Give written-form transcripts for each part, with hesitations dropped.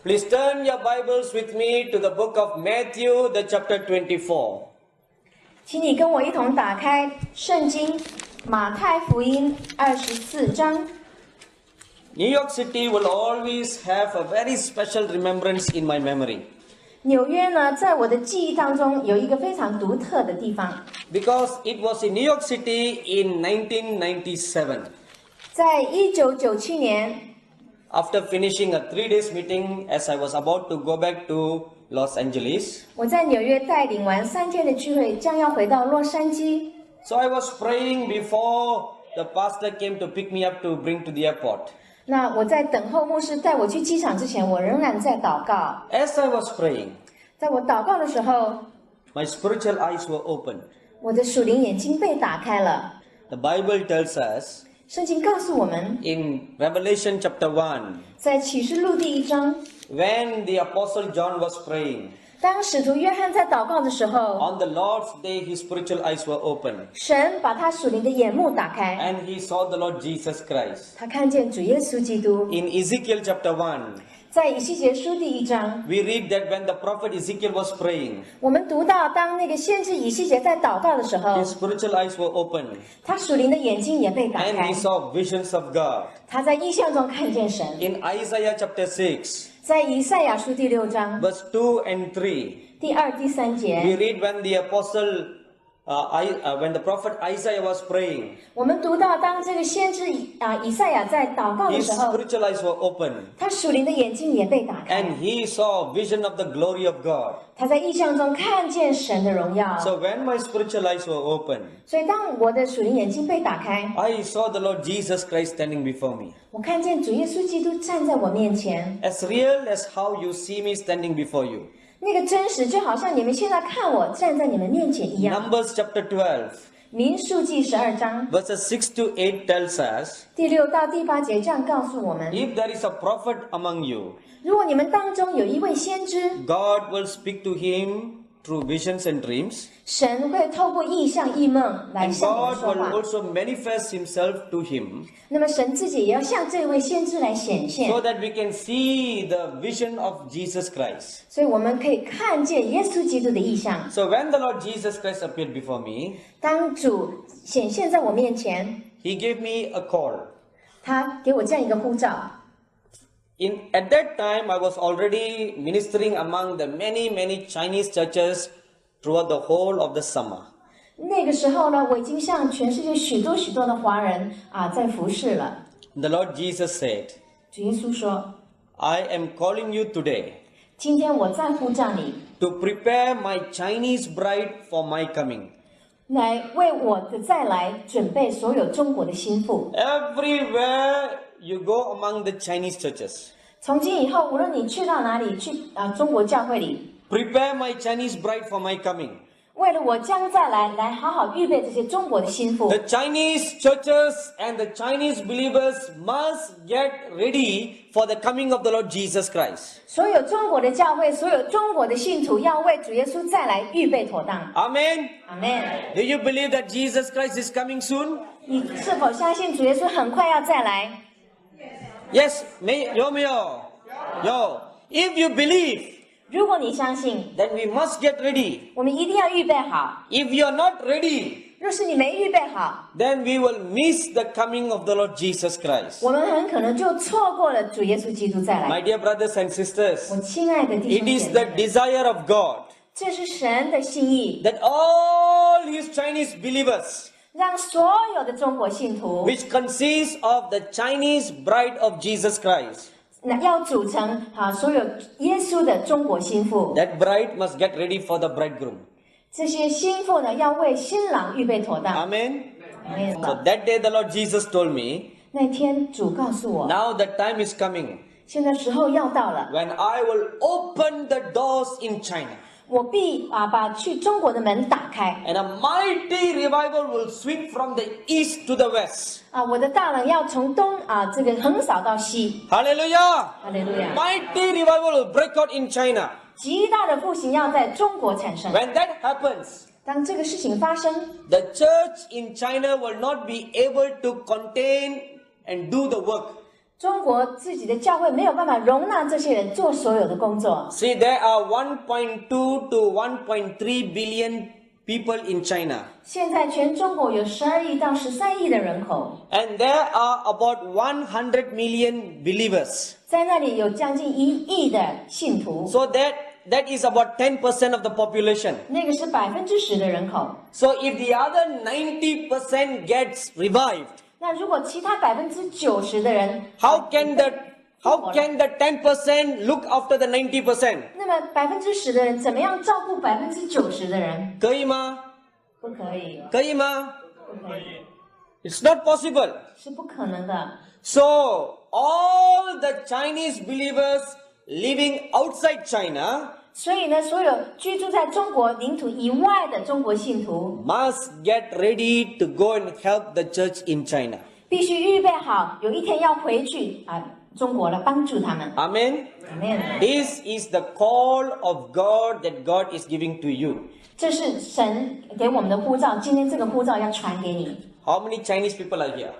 Please turn your Bibles with me to the book of Matthew, the chapter 24. 请你跟我一同打开圣经马太福音24章。New York City will always have a very special remembrance in my memory. 纽约呢，在我的记忆当中有一个非常独特的地方， Because it was in New York City in 1997. 在1997年， After finishing a 3 days meeting as I was about to go back to Los Angeles. 我在纽约带领完3天的聚会，将要回到洛杉矶。 So I was praying before the pastor came to pick me up to bring to the airport. 那我在等候牧师带我去机场之前，我仍然在祷告。 As I was praying, 在我祷告的时候， my spiritual eyes were opened. 我的属灵眼睛被打开了。 The Bible tells us 圣经告诉我们， in Revelation chapter 1, 在启示录第1章， when the apostle John was praying, 当使徒约翰在祷告的时候， on the Lord's day his spiritual eyes were opened 神把他属灵的眼目打开， and he saw the Lord Jesus Christ. 他看见主耶稣基督。 In Ezekiel chapter 1, 在以西结书第1章， we read that when the prophet Ezekiel was praying, 我们读到，当那个先知以西结在祷告的时候， his spiritual eyes were opened 他属灵的眼睛也被打 and 开 he，saw visions of God. 他在异象中看见神。 In Isaiah chapter 6, 在以赛亚书第6章 verse 2 and 3, 第2、第3 we 节， read when the when the prophet Isaiah was praying, 我们读到，当这个先知以赛亚在祷告的 his 时候， spiritual eyes were opened 他属灵的眼睛也被打开， and he saw vision of the glory of God. 他在异象中看见神的荣耀。 So when my spiritual eyes were opened, 所以，当我的属灵眼睛被打开， I saw the Lord Jesus Christ standing before me. 我看见主耶稣基督站在我面前， As real as how you see me standing before you. 那个真实就好像你们现在看我站在你们面前一样。 Numbers chapter 12, 民数记12章 verses 6 to 8 tells us, 第6到第8节这样告诉我们： if there is a prophet among you, 如果你们当中有一位先知， God will speak to him through visions and dreams, 神会透过异象异梦来 and 向你们 God 说 will 话。 also manifest himself to him 那么神自己也要向这位先知来显现， so that we can see the vision of Jesus Christ. 所以我们可以看见耶稣基督的异象。 So when the Lord Jesus Christ appeared before me, 当主显现在我面前， he gave me a call. 他给我这样一个呼召。 At that time, I was already ministering among the many Chinese churches throughout the whole of the summer. 那个时候呢，我已经向全世界许多的华人在服侍了。 The Lord Jesus said, 主耶稣说 I am calling you today 今天我在呼召你， to prepare my Chinese bride for my coming. 来为我的再来准备所有中国的心腹。 Everywhere you go among the Chinese churches, 从今以后，无论你去到哪里，去中国教会里， prepare my Chinese bride for my coming. 为了我将再来好好预备这些中国的心腹。 The Chinese churches and the Chinese believers must get ready for the coming of the Lord Jesus Christ. 所有中国的教会，所有中国的信徒要为主耶稣再来预备妥当。 Amen. 阿门。 Do you believe that Jesus Christ is coming soon? 你是否相信主耶稣很快要再来？ Yes. 有没有？有。If you believe, 如果你相信， then we must get ready. 我们一定要预备好。 If you are not ready, 若是你没预备好， then we will miss the coming of the Lord Jesus Christ. 我们很可能就错过了主耶稣基督再 My 来。 dear brothers and sisters, 我亲爱的弟 it 兄 is 姐 the 妹， desire of God 这是神的心意， that all his Chinese believers, 让所有的中国信徒 which consists of the Chinese bride of Jesus Christ, 要组成所有耶稣的中国心腹。 that bride must get ready for the bridegroom. 这些心腹呢，要为新郎预备妥当。 Amen. 阿门 So that day the Lord Jesus told me, 那天主告诉我， now the time is coming 现在时候要到了， when I will open the doors in China 我必把去中国的门打开 and a mighty revival will sweep from the east to the west. 我的大冷要从东这个横扫到西。 Hallelujah. 哈利路亚！ Mighty revival will break out in China. 极大的复兴要在中国产生。 When that happens, 当这个事情发生， the church in China will not be able to contain and do the work 中国自己的教会没有办法容纳这些人做所有的工作。See, there are 1.2 to 1.3 billion people in China. 现在全中国有12亿到13亿的人口， And there are about 100 million believers. 在那里有将近1亿的信徒， So that is about 10% of the population. 那个是10%的人口。 So if the other 90% gets revived, 那如果其他90%的人， how can the 10% look after the 90%? 那么10%的人怎么样照顾90%的人？可以吗？不可以，可以吗？不可以， It's not possible. 是不可能的。 So all the Chinese believers living outside China 所以呢，所有居住在中国领土以外的中国信徒， must get ready to go and help the church in China. 必须预备好，有一天要回去中国来帮助他们。 Amen. Amen。 This is the call of God that God is giving to you. 这是神给我们的呼召，今天这个呼召要传给你。 How many Chinese people are here?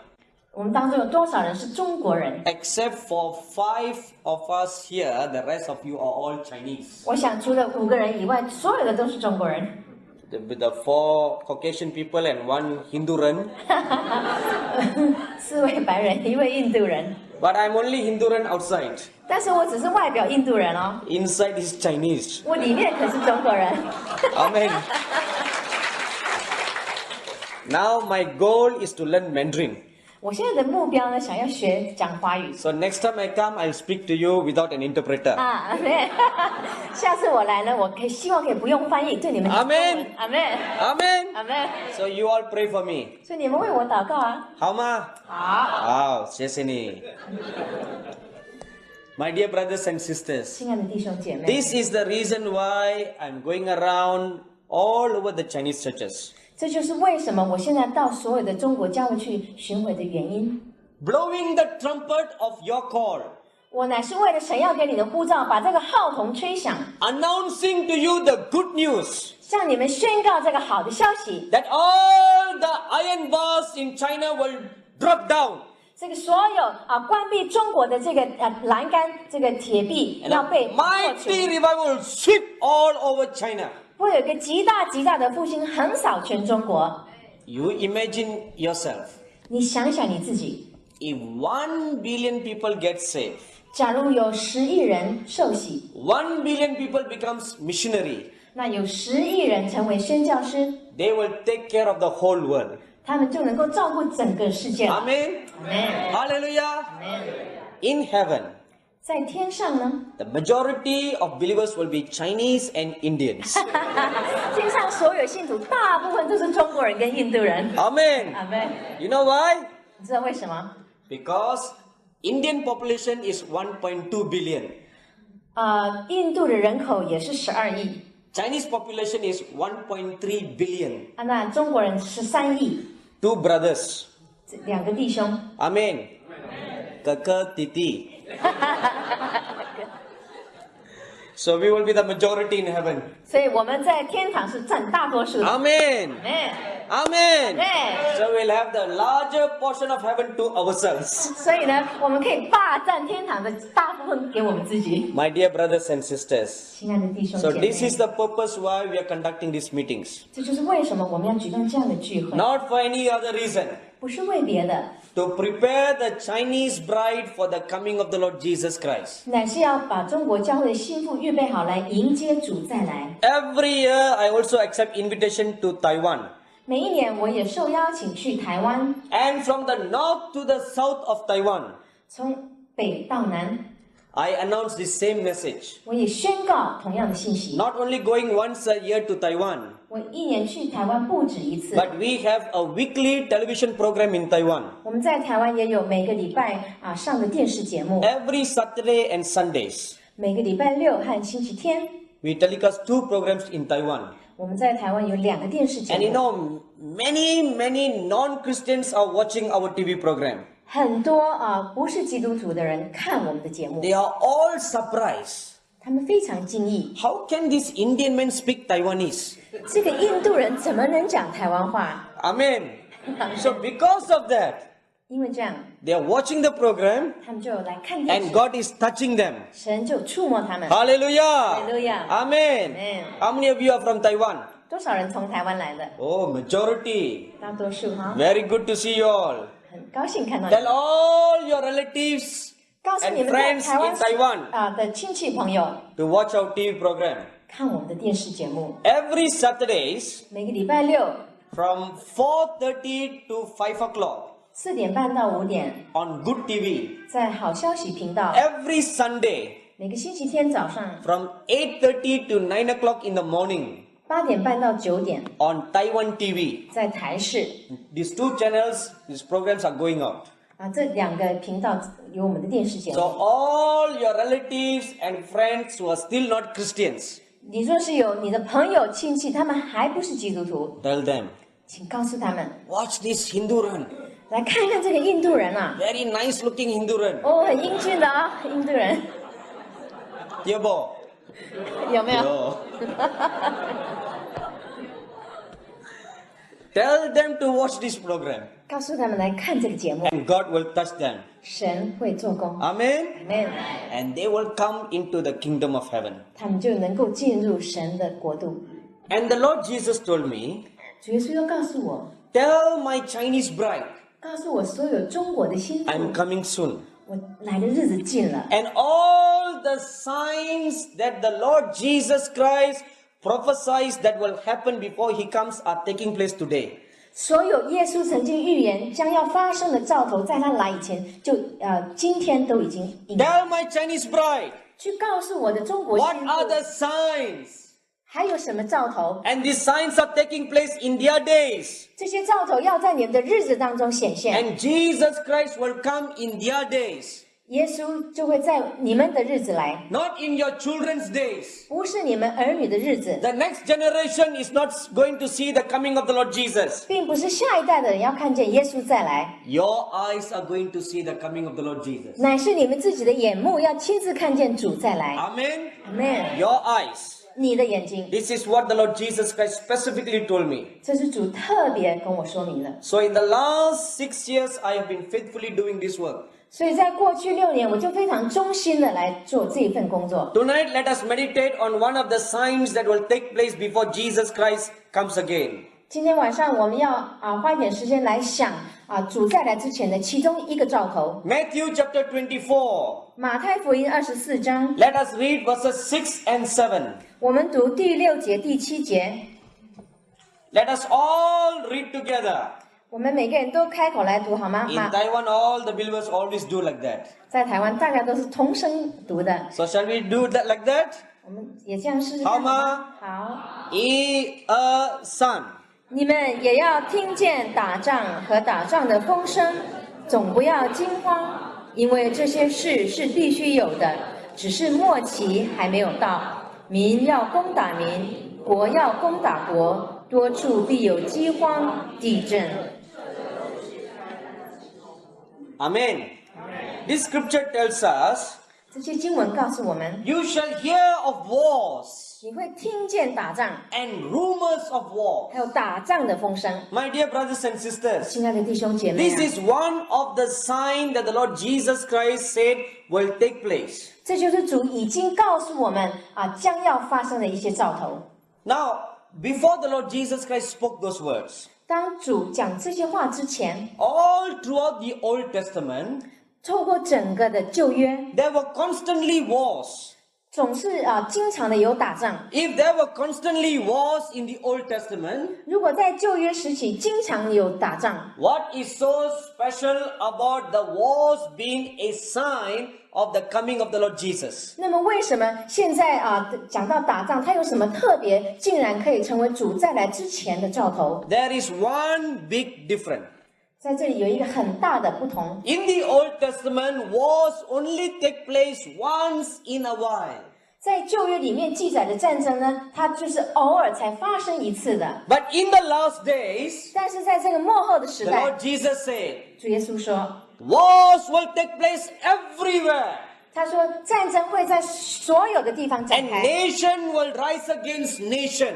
我们当中有多少人是中国人？ Except for 5 of us here, the rest of you are all Chinese. 我想除了5个人以外，所有的都是中国人。The 4 Caucasian people and 1 Hindu人. 4位白人，1位印度人。 But I'm only Hindu人 outside. 但是我只是外表印度人哦， Inside is Chinese. 我里面可是中国人。 Amen. Now my goal is to learn Mandarin. 我现在的目标呢，想要学讲华语。 So next time I come, I'll speak to you without an interpreter. 啊，对，下次我来呢，我希望可以不用翻译，对你们讲中文。 Amen 阿门， Amen. 阿门。 So you all pray for me. 所以你们为我祷告啊。好吗？好，谢谢你。My dear brothers and sisters, 亲爱的弟兄姐妹， this is the reason why I'm going around all over the Chinese churches, 这就是为什么我现在到所有的中国教会去巡回的原因。 blowing the trumpet of your call, 我乃是为了神要给你的呼召，把这个号筒吹响， announcing to you the good news 向你们宣告这个好的消息。 that all the iron bars in China will drop down. 这个所有关闭中国的这个栏杆，这个铁壁 And 要 a 被破除， mighty revival will sweep all over China. 会有一个极大的复兴，横扫全中国。 You imagine yourself, 你想想你自己， if 1 billion people get saved, 假如有10亿人受洗， 1 billion people becomes missionary, 那有10亿人成为宣教师， they will take care of the whole world. 他们就能够照顾整个世界了。 Amen. Amen Hallelujah. Amen In heaven, 在天上呢， the majority of believers will be Chinese and Indians. 天上所有信徒大部分都是中国人跟印度人。 Amen. 阿门。 You know why? 你知道为什么？ Because Indian population is 1.2 billion. 印度的人口也是12亿 Chinese population is 1.3 billion. 那中国人13亿， Two brothers. 这2个弟兄。 Amen. Kaka Titi. So we will be the majority in heaven. 所以我们在天堂是占大多数的。 Amen. Amen Amen. Amen So we'll have the larger portion of heaven to ourselves. 所以呢，我们可以霸占天堂的大部分给我们自己。 My dear brothers and sisters. 亲爱的弟兄 So 姐 this 妹， is the purpose why we are conducting these meetings. 这就是为什么我们要举办这样的聚会， Not for any other reason. 不是为别的， To prepare the Chinese bride for the coming of the Lord Jesus Christ. 乃是要把中国教会的心腹预备好来迎接主再来。 Every year I also accept invitation to Taiwan. 每一年我也受邀请去台湾， And from the north to the south of Taiwan, 从北到南， I announce the same message. 我也宣告同样的信息。 Not only going once a year to Taiwan, 我一年去台湾不止一次， but we have a weekly television program in Taiwan. 我们在台湾也有每个礼拜上的电视节目， Every Saturday and Sundays, 每个礼拜6和星期天， we telecast 2 programs in Taiwan. 我们在台湾有2个电视节 And you 目。 know, many non-Christians are watching our TV program. 很多不是基督徒的人看我们的节目， They are all surprised. 他们非常惊异， How can this Indian man speak Taiwanese? 这个印度人怎么能讲台湾话？ Amen. So because of that, 因为这样， they are watching the program 他们就来看电 and 视， God is touching them. 神就触摸他们。 Hallelujah. Hallelujah. Amen. Amen. How many of you are from Taiwan? 多少人从台湾来的？ Oh, majority. 大多数哈， Very good to see you all. 很高兴看到你。 Tell all your relatives 告诉你 and 们在 friends 台湾 in Taiwan 的亲戚朋友， to watch our TV program. 看我们的电视节目。 Every Saturdays 每个礼拜六from 4:30 to 5 o'clock 4点半到5点， on Good TV. 在好消息频道。 Every Sunday 每个星期天早上 from 8:30 to 9 o'clock in the morning 8点半到9点， on Taiwan TV. 在台视 These two channels, these programs are going out. 这2个频道有我们的电视节 So 目。 all your relatives and friends who are still not Christians, 你说是有你的朋友亲戚，他们还不是基督徒， tell them, 请告诉他们 watch this Hindu run. 来看看这个印度人啊， Very nice looking Hindu run. 哦，很英俊的啊，印度人 Tiabo. 有没有？ No. Tell them to watch this program 告诉他们来看这个节目， and God will touch them. 神会做工。 Amen. Amen， And they will come into the kingdom of heaven. 他们就能够进入神的国度。 And the Lord Jesus told me, 主耶稣又告诉我， tell my Chinese bride, 告诉我所有中国的新妇， I'm coming soon. 我来的日子近了。 And all the signs that the Lord Jesus Christ prophesies that will happen before he comes are taking place today. 所有耶稣曾经预言将要发生的兆头，在他来以前就今天都已经应验。 Tell my Chinese bride, 去告诉我的中国 what 新 are the 妇， signs? 还有什么兆头？ And these signs are taking place in their days. 这些兆头要在你们的日子当中显现， And Jesus Christ will come in their days. 耶稣就会在你们的日子来， Not in your children's days. 不是你们儿女的日子， The next generation is not going to see the coming of the Lord Jesus. 并不是下一代的人要看见耶稣再来， Your eyes are going to see the coming of the Lord Jesus. 乃是你们自己的眼目要亲自看见主再来。 Amen. Amen。 Your eyes. 你的眼睛， This is what the Lord Jesus Christ specifically told me. 这是主特别跟我说明的。 So in the last 6 years, I have been faithfully doing this work. 所以在过去6年，我就非常忠心的来做这一份工作。 Tonight, let us meditate on one of the signs that will take place before Jesus Christ comes again. 今天晚上我们要花一点时间来想主再来之前的其中一个兆头。 Matthew chapter 24. 马太福音24章， Let us read verses 6 and 7. 我们读第6节、第7节， Let us all read together. 我们每个人都开口来读好吗？ In Taiwan, all the believers always do like that. 在台湾大家都是同声读的， So shall we do that like that? 我们也这样试试看好吗吗？好， 1, 2, 3. 你们也要听见打仗和打仗的风声，总不要惊慌，因为这些事是必须有的，只是末期还没有到。民要攻打民，国要攻打国，多处必有饥荒、地震。 Amen. This scripture tells us, 这些经文告诉我们， you shall hear of wars 你会听见打仗， and rumors of war. 还有打仗的风声。 My dear brothers and sisters, 亲爱的弟兄姐妹 this 啊， is one of the signs that the Lord Jesus Christ said will take place. 这就是主已经告诉我们将要发生的一些兆头。 Now, before the Lord Jesus Christ spoke those words, 当主讲这些话之前， all throughout the Old Testament, 透过整个的旧约， there were constantly wars. 总是经常的有打仗。 If there were constantly wars in the Old Testament, 如果在旧约时期经常有打仗， what is so special about the wars being a sign of the coming of the Lord Jesus? 那么为什么现在讲到打仗，它有什么特别，竟然可以成为主再来之前的兆头？ There is one big difference. 在这里有一个很大的不同。 In the Old Testament, wars only take place once in a while. 在旧约里面记载的战争呢，它就是偶尔才发生一次的。 But in the last days, 但是在这个末后的时 the 代， Lord Jesus said, 主耶稣说， wars will take place everywhere. 他说战争会在所有的地方展 And 开， nation will rise against nation.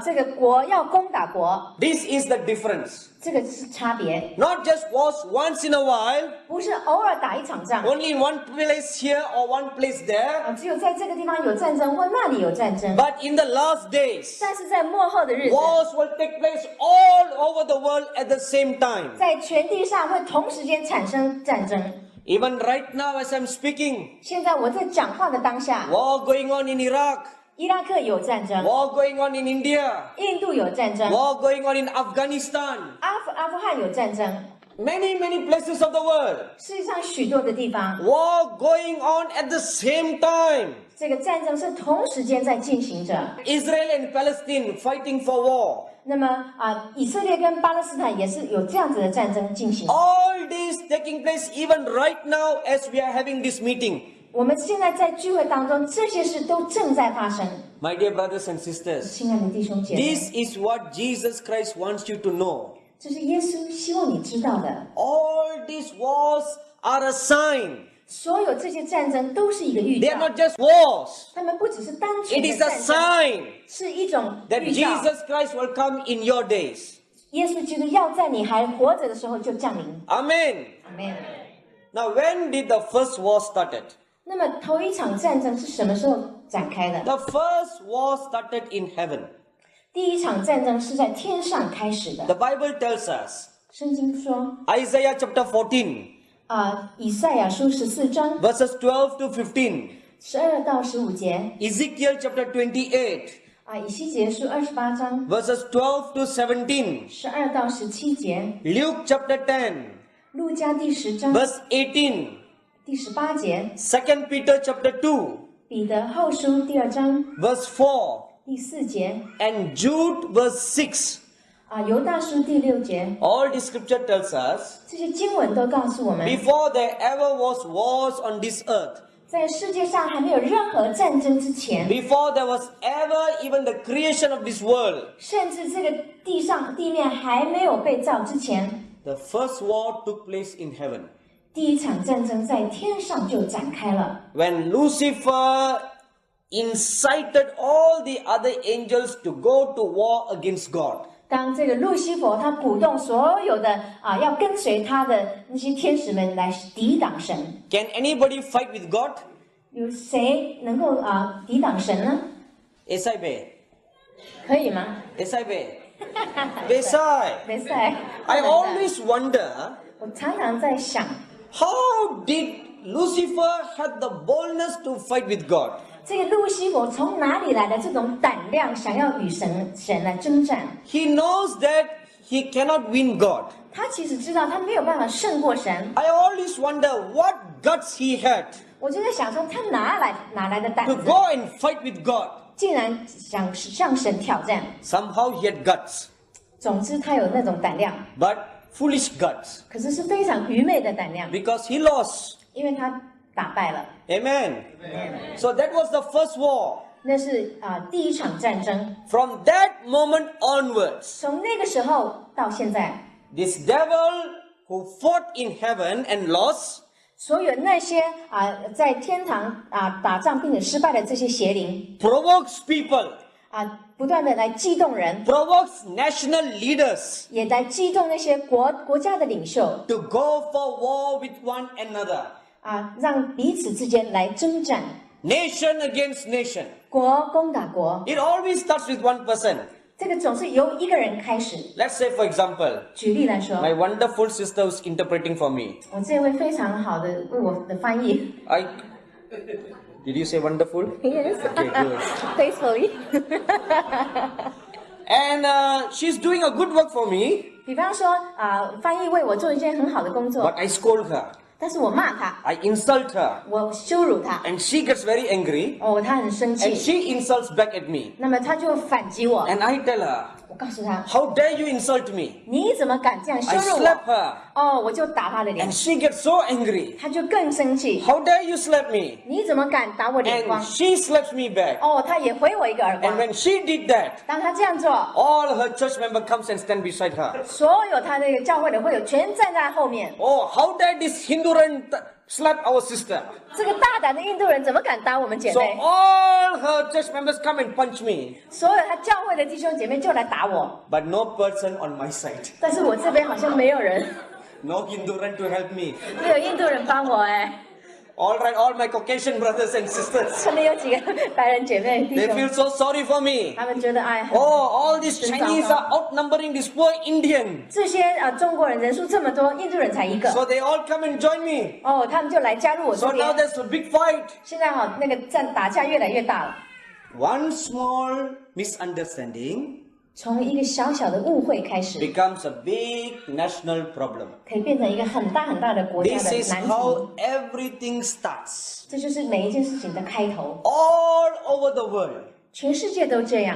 这个国要攻打国， This is the difference. 这个是差别， Not just wars once in a while, 不是偶尔打一场仗， only in one place here or one place there, 只有在这个地方有战争或那里有战争。 but in the last days, 但是在末后的日子， wars will take place all over the world at the same time. 在全地上会同时间产生战争。 Even right now as I'm speaking, 现在我在讲话的当下， war going on in Iraq, 伊拉克有战争， war going on in India, 印度有战争， war going on in Afghanistan, 阿富汗有战争， many places of the world. 世界上许多的地方， War going on at the same time. 这个战争是同时间在进行着。 Israel and Palestine fighting for war. 那么以色列跟巴勒斯坦也是有这样子的战争进行。 All this taking place even right now as we are having this meeting. 我们现在在聚会当中，这些事都正在发生。 My dear brothers and sisters, 亲爱的弟兄姐妹， this is what Jesus Christ wants you to know. 这是耶稣希望你知道的。 All these wars are a sign. 所有这些战争都是一个预 They are 兆， not just wars. 他们不只是单纯 It 的 is a 战争， sign 是一种 that 预兆。 Jesus Christ will come in your days. 耶稣基督要在你还活着的时候就降临。 Amen. 阿门。 Now when did the first war started? 那么头一场战争是什么时候展开的？ The first war started in heaven. 第一场战争是在天上开始的。 The Bible tells us, 圣经说， Isaiah chapter 14, 以赛亚书14章 verses 12 to 15, 12到15节， Ezekiel chapter 28, 以西结书28章 verses 12 to 17, 12到17节， Luke chapter 10, 路加第10章 verse 18, 第18节， 2 Peter chapter 2, 彼得后书第2章 verse 4, 第4节， and Jude verse 6. 犹大书第6节， All the scripture tells us, 这些经文都告诉我们， before there ever was wars on this earth, 在世界上还没有任何战争之前， before there was ever even the creation of this world, 甚至这个地面还没有被造之前， the first war took place in heaven. 第一场战争在天上就展开了。 When Lucifer incited all the other angels to go to war against God. 当这个路西弗他鼓动所有的要跟随他的那些天使们来抵挡神， Can anybody fight with God? 有谁能够抵挡神呢？ Esai 可以吗？ Esai Besai. 没赛。 I always wonder, 我常常在想， how did Lucifer have the boldness to fight with God? 这个路西弗从哪里来的这种胆量，想要与神来征战？ He knows that he cannot win God. 他其实知道他没有办法胜过神。 I always wonder what guts he had 我就在想说，他哪来的胆 to 子， go and fight with God. 竟然想向神挑战？ Somehow he had guts, 总之，他有那种胆量， but foolish guts, 可是是非常愚昧的胆量， because he lost. 因为他打败了。 Amen. So that was the first war. 那是第一场战争。 From that moment onwards, 从那个时候到现在， this devil who fought in heaven and lost 所有那些在天堂打仗并且失败的这些邪灵 provokes people, 不断的来激动人， provokes national leaders 也来激动那些国家的领袖 to go for war with one another. 让彼此之间来征战， Nation against nation. 国攻打国。 It always starts with one person. 这个总是由一个人开始。 Let's say, for example, 举例来说， my wonderful sister was interpreting for me. 我这位非常好的为我的翻译 Did you say wonderful? ，Yes, Okay, good. faithfully 。And she's doing a good work for me, 比方说翻译为我做一件很好的工作 but，I scold her. 但是我骂他， I insult her. 我羞辱他， And she gets very angry. 他很生 And 气， she insults back at me. 那么他就反击我， And I tell her, 我告诉他， how dare you insult me? 你怎么敢这样羞 I 辱 slap 我？ her. 我就打他的脸 And，she gets so angry. 他就更生气， How dare you slap me? 你怎么敢打我脸光 And？she slaps me back. 他也回我一个耳 And 光。 when she did that, 当他这样做， all her church member comes and stand beside her. 所有他那个教会的会友全站在后面。 Oh, how dare this Hindu slap our sister. 这个大胆的印度人怎么敢打我们姐 So 妹？ all her church members come and punch me, 所有他教会的弟兄姐妹就来打我， but no person on my side. 但是我这边好像没有人， No Hindu run to help me. 没有印度人帮我哎。 All right, all my Caucasian brothers and sisters, 可能有几个白人姐妹弟 they 兄， feel so sorry for me. 他们觉得哎， Oh, all these Chinese are outnumbering this poor Indian. 这些中国人人数这么多，印度人才一个， So they all come and join me. 哦，他们就来加入我这 So now 边。 there's a big fight. 现在那个打架越来越大了， One small misunderstanding 从一个小小的误会开始， becomes a big national problem. 可以变成一个很大很大的国家 This 的 is 难题。 how everything starts. 这就是每一件事情的开头， All over the world. 全世界都这样。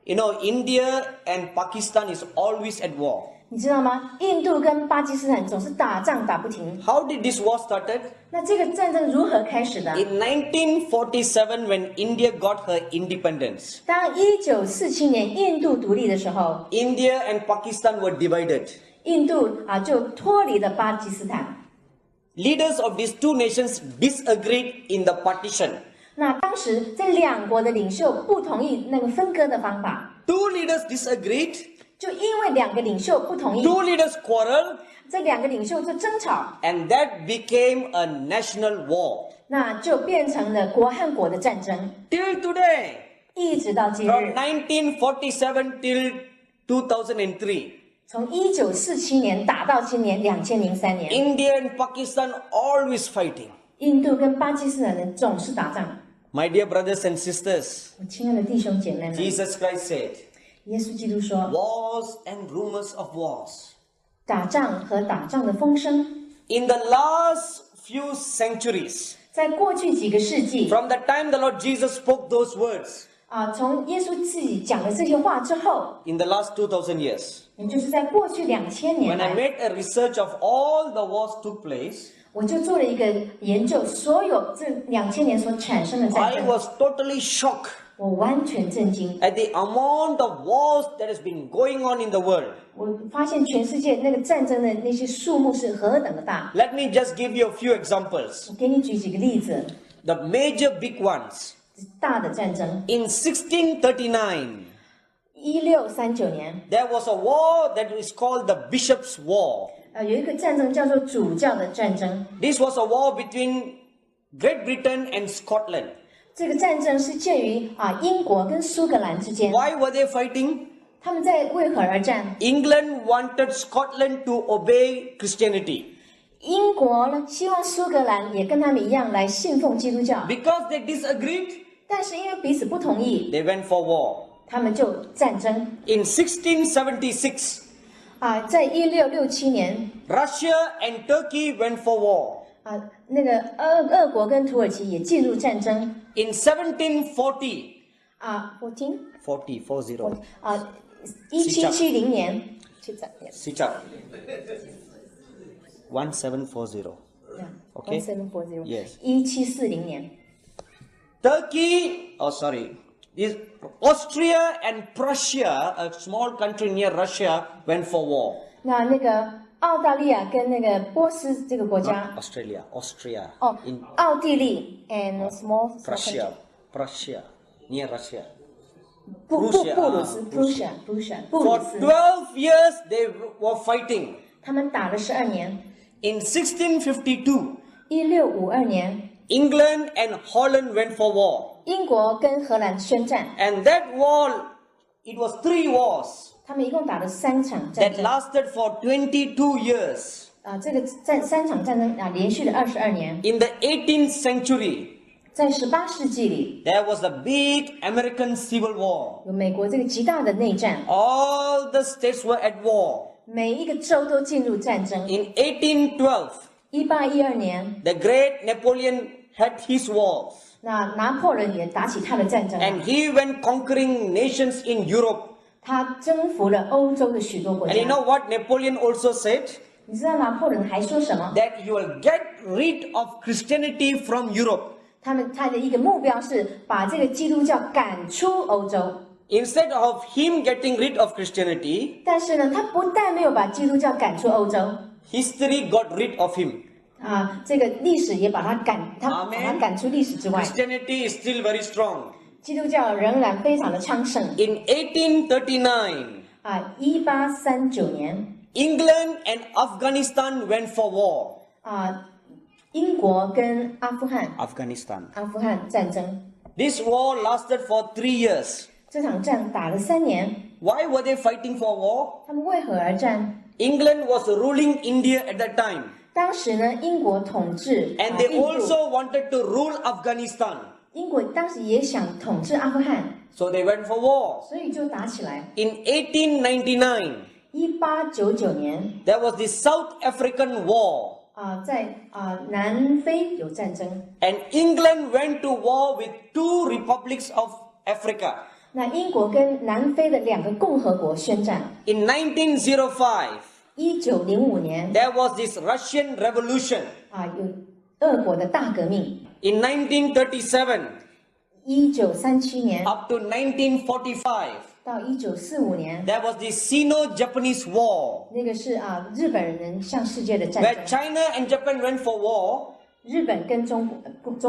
You know, India and Pakistan is always at war. 你知道吗？印度跟巴基斯坦总是打仗打不停。 How did this war started? 那这个战争如何开始的？ In 1947, when India got her independence, 当1947年印度独立的时候， India and Pakistan were divided. 印度就脱离了巴基斯坦。 Leaders of these two nations disagreed in the partition. 那当时这两国的领袖不同意那个分割的方法， Two leaders disagreed. 就因为两个领袖不同意， Two leaders quarreled. 这两个领袖就争吵， And that became a national war. 那就变成了国和国的战争， Till today, 一直到今 from 日。 1947 till 2003, 从1947年打到今年2003年， India and Pakistan always fighting. 印度跟巴基斯坦人总是打仗。 My dear brothers and sisters, 我亲爱的弟兄姐妹们， Jesus Christ said, 耶稣基督说， wars and rumors of wars. 打仗和打仗的风声， In the last few centuries, 在过去几个世纪 from the time the Lord Jesus spoke those words, 从耶稣自己讲了这些话之后， in the last 2000 years, 也就是在过去2000年 when I 来， made a research of all the wars took place, 我就做了一个研究，所有这2000年所产生的战 I 争， was totally shocked 我完全震惊。 at the amount of wars that has been going on in the world. 我发现全世界那个战争的那些数目是何等的大。 Let me just give you a few examples. 我给你举几个例子， The major big ones. 大的战争。 In 1639, 1639年， there was a war that is called the Bishop's War. 有一个战争叫做主教的战争。 This was a war between Great Britain and Scotland. 这个战争是介于英国跟苏格兰之间， Why were they fighting? 他们在为何而战？ England wanted Scotland to obey Christianity 英国呢，希望苏格兰也跟他们一样来信奉基督教， because they disagreed. 但是因为彼此不同意， They went for war. 他们就战争。 In 1676, 在1667年， Russia and Turkey went for war. 那个俄国跟土耳其也进入战争。In 1740, 14 40, 1770年，去战 Sichap. 1740. Okay. 1740 Yes. 1740年。 Turkey, is Austria and Prussia, a small country near Russia, went for war. 那个澳大利亚跟那个波斯这个国家， Australia, Austria. 哦 In 奥地利 and small Prussia, near Russia. 布鲁斯 Prussia. 布鲁斯， For 12 years they were fighting. 他们打了12年。 In 1652, 1652年， England and Holland went for war. 英国跟荷兰宣战， And that war, it was 3 wars 他们一共打了3场战 that 争。 lasted for 22 years. 这个3场战争连续了22年。 In the 18th century, 在18世纪里， there was a big American Civil War. 有美国这个极大的内战， All the states were at war. 每一个州都进入战争。 In 1812, 1812年， the great Napoleon had his wars. 拿破仑也打起他的战争， And he went conquering nations in Europe. 他征服了欧洲的许多国 And you 家。 know what Napoleon also said? 你知道拿破仑还说什么？ That you will get rid of Christianity from Europe. 他的一个目标是把这个基督教赶出欧洲。 Instead of him getting rid of Christianity, 但是呢，他不但没有把基督教赶出欧洲， history got rid of him. 这个历史也把它赶出历史之外。 Christianity is still very strong. 基督教仍然非常的昌盛。 In 1839, 1839年 England and Afghanistan went for war. 英国跟阿富汗 Afghanistan. 战争， This war lasted for 3 years. 这场仗打了3年。 Why were they fighting for war? 他们为何而战？ England was ruling India at that time. 当时呢，英国统治 And they 印度， also wanted to rule Afghanistan. 英国当时也想统治阿富汗， So they went for war. 所以就打起来。 In 1899, 1899年 there was the South African War. 在南非有战争。 And England went to war with 2 republics of Africa. 那英国跟南非的2个共和国宣战。 In 1905, 1905年 there was this Russian Revolution. 有俄国的大革命。 In 1937, 1937年 up to 1945, 到1945年， there was the Sino-Japanese War, 那个是日本人向世界的战 where 争。 China and Japan went for war. 日本跟中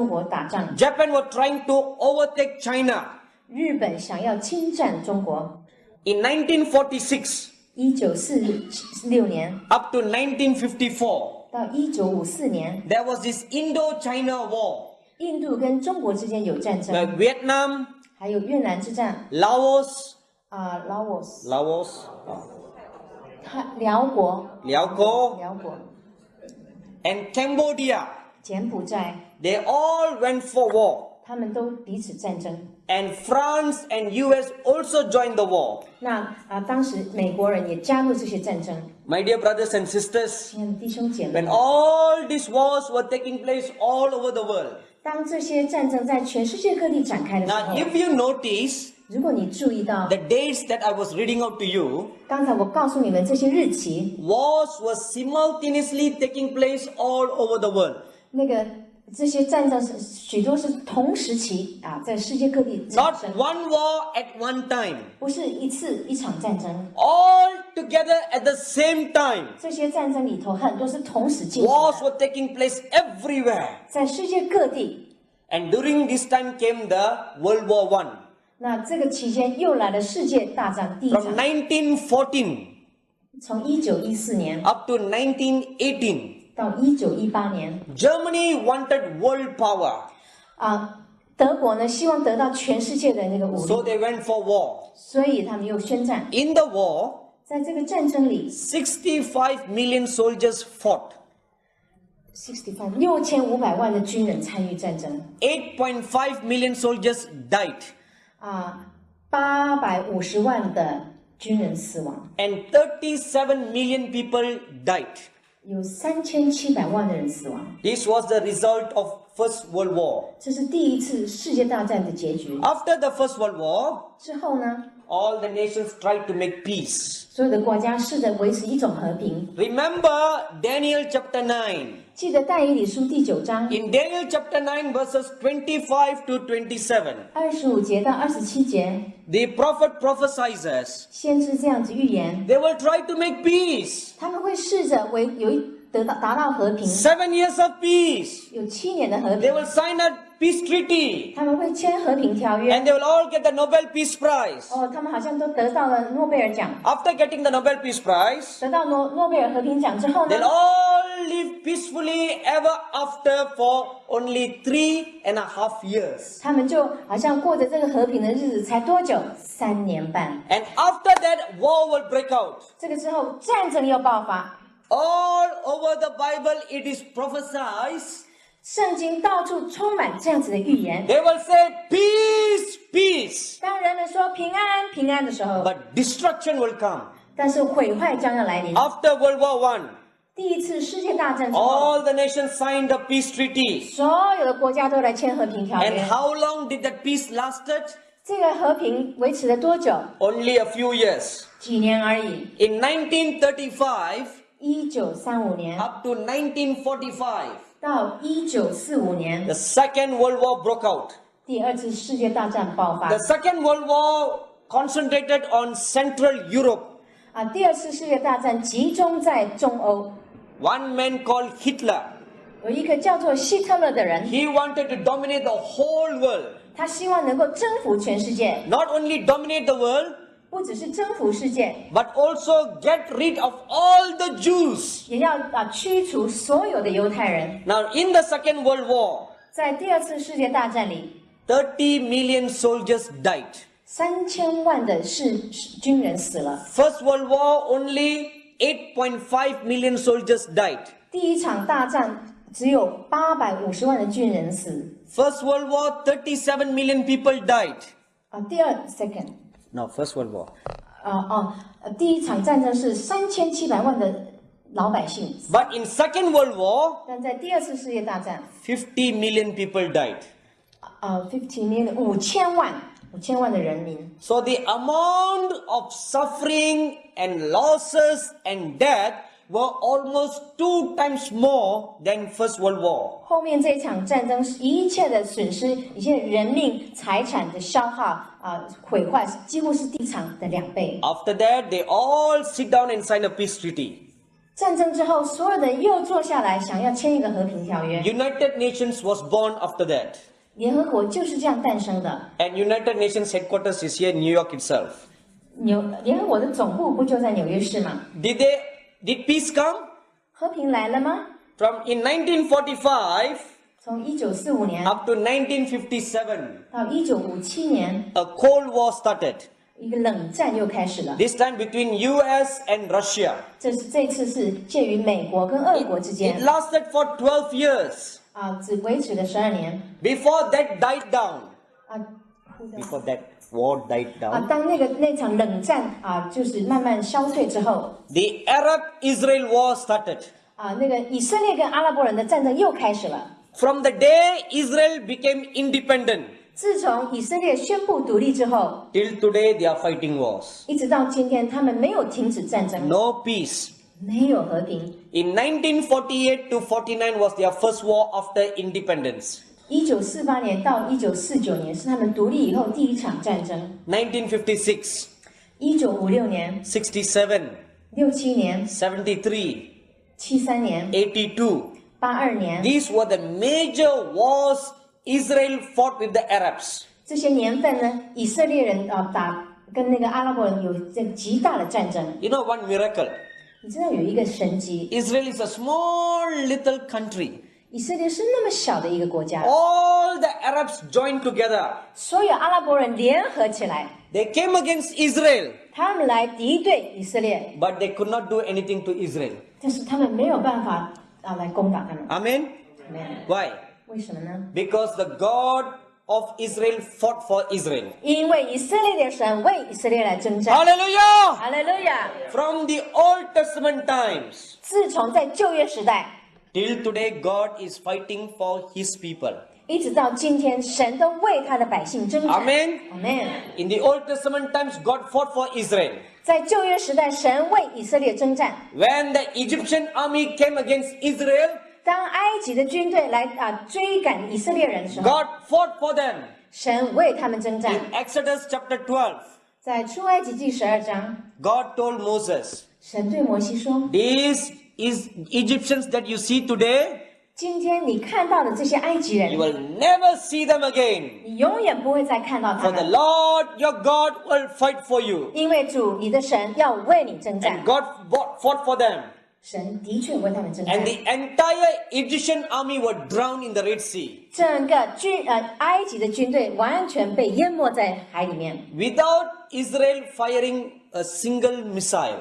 国打仗， Japan was trying to overtake China. 日本想要侵占中国。 In 1946, 1946年 up to 1954, 到1954年， there was this Indo-China War, 印度跟中国之间有战争， where Vietnam, 还有越南之战 Laos, 辽国、 Laos, and Cambodia, 柬埔寨， they all went for war. 他们都彼此战争。 And France and US also joined the war. 那当时美国人也加入这些战争。 My dear brothers and sisters, 亲爱的弟兄姐妹 when，all these wars were taking place all over the world. 当这些战争在全世界各地展开的时 Now, 候， if you notice 如果你注意到 the dates that I was reading out to you, 刚才我告诉你们这些日期， wars were simultaneously taking place all over the world. 这些战争是许多是同时期在世界各地产 Not 生， one war at one time. 不是一场战争。 All together at the same time. 这些战争里头很多是同时进行 Wars 的， were taking place everywhere. 在世界各地。 And during this time came the World War I. 那这个期间又来了世界大战第一 From 场， 1914从1914年 up to 1918, 到1918年 Germany wanted world power. 德国呢希望得到全世界的那个武 So 力， they went for war. 所以他们又宣战。 In the war, 在这个战争里65 million soldiers fought. 6500万的军人参与战争， 8.5 million soldiers died. 850万的军人死亡， And 37 million people died. 有3700万的人死亡。 This was the result of First World War. 这是第一次世界大战的结局。 After the First World War, 之后呢， all the nations tried to make peace. 所有的国家试着维持一种和平。 Remember Daniel chapter 9. 记得但以理书第9章 In Daniel chapter 9 verses 25 to 27, 25节到27节， the prophet prophesies, 先知这样子预言， they will try to make peace. 他们会试着达到和平， 7 years of peace. 有7年的和 They 平， will sign a peace treaty. 他们会签和平条约。 And they will all get the Nobel Peace Prize. 他们好像都得到了诺贝尔奖。 After getting the Nobel Peace Prize, 得到诺贝尔和平奖之后呢 they'll，all live peacefully ever after for only 3.5 years. 他们就好像过着这个和平的日子，才多久？3年半。 And after that, war will break out. 这个之后，战争又爆发。 All over the Bible, it is prophesied. 圣经到处充满这样子的预言。 They will say, peace, peace. 当人们说平安平安的时候， But destruction will come. 但是毁坏将要来临。 After World War I, 第一次世界大战之后， all the nations signed the peace treaty. 所有的国家都来签和平条 And 约。 how long did that peace lasted? 这个和平维持了多久？ Only a few years. 几年而已。 In 1935 1935年 up to 1945, 到1945年 the Second World War broke out. 第二次世界大战爆发 The。Second World War concentrated on Central Europe. 第二次世界大战集中在中欧， One man called Hitler. 有一个叫做希特勒的人， He wanted to dominate the whole world. 他希望能够征服全世界， Not only dominate the world, 不只是征服世界， but also get rid of all the Jews. 也要驱除所有的犹太人。 Now, in the Second World War, 在第二次世界大战里30 million soldiers died. ，3000万的军人死了。 First World War, only 8.5 million soldiers died. 第一场大战只有850万的军人死。 First World War, 37 million people died. 第二 second， No, First World War. 第一场战争是3700万的老百姓， But in Second World War, 但在第二次世界大战50 million people died. ，50 million 5000万的人民。 So the amount of suffering and losses and death were almost 2 times more than First World War. 后面这一场战争，一切的损失，一切人命财产的消耗毁坏，几乎是第一场的2倍。 After that, they all sit down and sign a peace treaty. 战争之后，所有的人又坐下来想要签一个和平条约。 United Nations was born after that. 联合国就是这样诞生的。 And United Nations headquarters is here in New York itself. 联合国的总部不就在纽约市吗？ Did peace come? 和平来了吗？ In 1945从1945年 up to 1957, 到1957年， a Cold War started. 一个冷战又开始了。 This time between US and Russia. 这次是介于美国跟俄国之 It 间 lasted for 12 years. 只维持了12年 Before that died down. 啊。 Before that war died down. 当那场冷战就是慢慢消退之后， The Arab-Israel war started. 那个以色列跟阿拉伯人的战争又开始了。 From the day Israel became independent, 自从以色列宣布独立之后， till today they are fighting wars. 一直到今天，他们没有停止战争， No peace. 没有和平。 In 1948 to 49 was their first war after independence. 1948年到1949年是他们独立以后第一场战争。 1956, 1956年、 67, 67年、 73, 73年、 82. 82年， These were the major wars Israel fought with the Arabs. 这些年份呢，以色列人跟那个阿拉伯人有这极大的战争。 You know one miracle? 你知道有一个神迹， Israel is a small little country. 以色列是那么小的一个国家， All the Arabs joined together. 所有阿拉伯人联合起来， They came against Israel, 他们来敌对以色列， but they could not do anything to Israel. 但是他们没有办法来攻打他们。 Amen? Why? 为什么呢？ Because the God of Israel fought for Israel. 因为以色列的神为以色列来征战。 Hallelujah! 哈利路亚！ From the Old Testament times 自从在旧约时代， till today, God is fighting for His people. 一直到今天，神都为他的百姓征战。 Amen. 阿门。 In the Old Testament times, God fought for Israel. 在旧约时代，神为以色列征战。 When the Egyptian army came against Israel, 当埃及的军队来追赶以色列人的时候， God fought for them. 神为他们征战。 In Exodus chapter 12, 在出埃及记12章， God told Moses, 神对摩西说 these is Egyptians that you see today, 今天你看到的这些埃及 you 人， will never see them again. 你永远不会再看到他 For the 们， Lord your God will fight for you. 因为主你的神要为你征战 And。God fought for them. 神的确为他们征战 And。the entire Egyptian army were drowned in the Red Sea. 整个埃及的军队完全被淹没在海里面。 Without Israel firing a single missile.